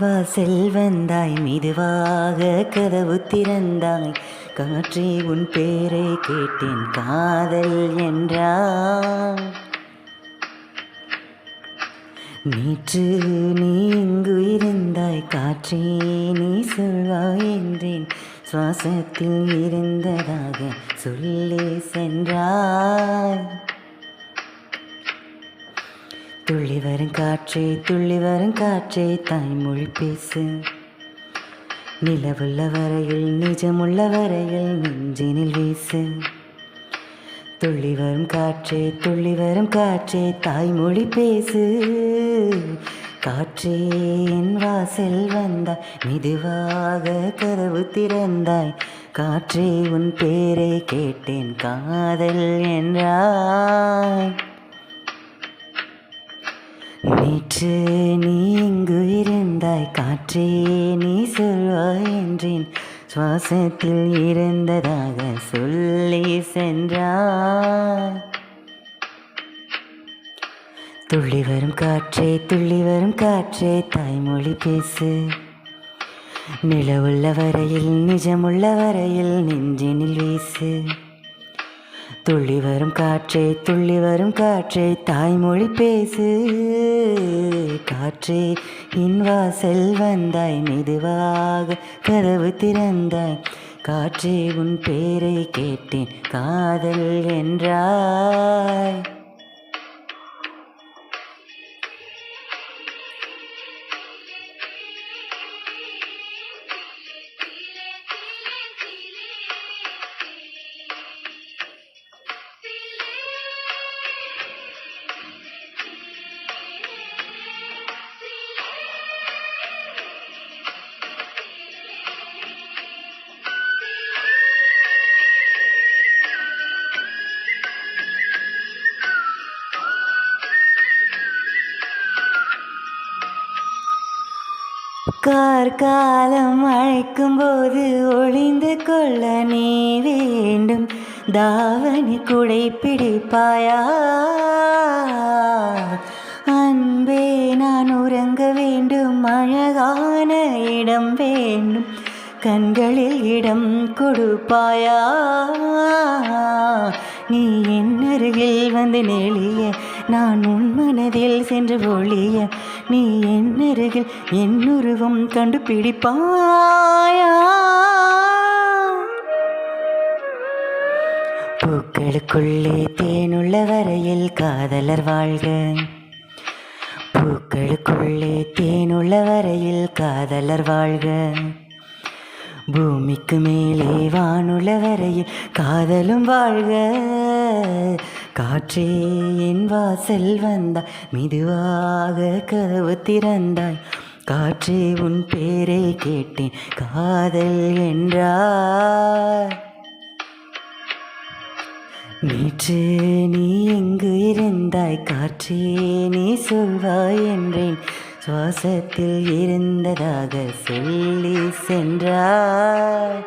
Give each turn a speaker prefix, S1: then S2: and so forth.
S1: வாசல் வந்தாய், மெதுவாக கதவு திறந்தாய். காற்றே உன் பேரை கேட்டேன், காதல் என்றாய். நேற்று நீ இங்கு இருந்தாய், காற்றே நீ சொல்வாய் என்றேன். சுவாசத்தில் இருந்ததாக சொல்லி சென்றாய். துள்ளி வரும் காற்றே, துள்ளி வரும் காற்றே, தாய்மொழி பேசு. நிலவுள்ள வரையில், நிஜமுள்ள வரையில் நெஞ்சினில் வீசு. துள்ளி வரும் காற்றே, துள்ளி வரும் காற்றே, தாய்மொழி பேசு. காற்றே என் வாசல் வந்தாய், மெதுவாக கதவு திறந்தாய். காற்றே உன் பேரை கேட்டேன், காதல் என்றாய். நேற்று நீ இங்கு இருந்தாய், காற்றே நீ சொல்வாய் என்றேன். சுவாசத்தில் இருந்ததாக சொல்லி சென்றாய். துள்ளி வரும் காற்றே, துள்ளி வரும் காற்றே, தாய்மொழி பேசு. நிலவுள்ள வரையில், நிஜமுள்ள வரையில் நெஞ்சினில் வீசு. துள்ளி வரும் காற்றே, துள்ளி வரும் காற்றே, தாய்மொழி பேசு. காற்றே என் வாசல் வந்தாய், மெதுவாக கதவு திறந்தாய். காற்றே உன் பேரை கேட்டேன், காதல் என்றாய். கார்காலம் அழைக்கும் போது ஒளிந்து கொள்ள நீ வேண்டும். தாவணி குடை பிடிப்பாயா? அன்பே நான் உறங்க வேண்டும், அழகான இடம் வேண்டும். கண்களில் இடம் கொடுப்பாயா? நீ என் அருகில் வந்து நெளிய, நான் உன் மனதில் சென்று ஒளிய. நீ என் அருகில் என் உருவம் கண்டுபிடிப்பாயா? பூக்களுக்குள்ளே தேனுள்ள வரையில் காதலர் வாழ்க. பூக்களுக்குள்ளே தேனுள்ள வரையில் காதலர் வாழ்க. பூமிக்கு மேலே வானுள்ள வரையில் காதலும் வாழ்க. காற்றே என் வாசல் வந்தாய், மெதுவாக கதவு திறந்தாய். காற்றே உன் பேரை கேட்டேன், காதல் என்றாய். நேற்று நீ எங்கு இருந்தாய், காற்றே நீ சொல்வாய் என்றேன். சுவாசத்தில் இருந்ததாக சொல்லி சென்றாய்.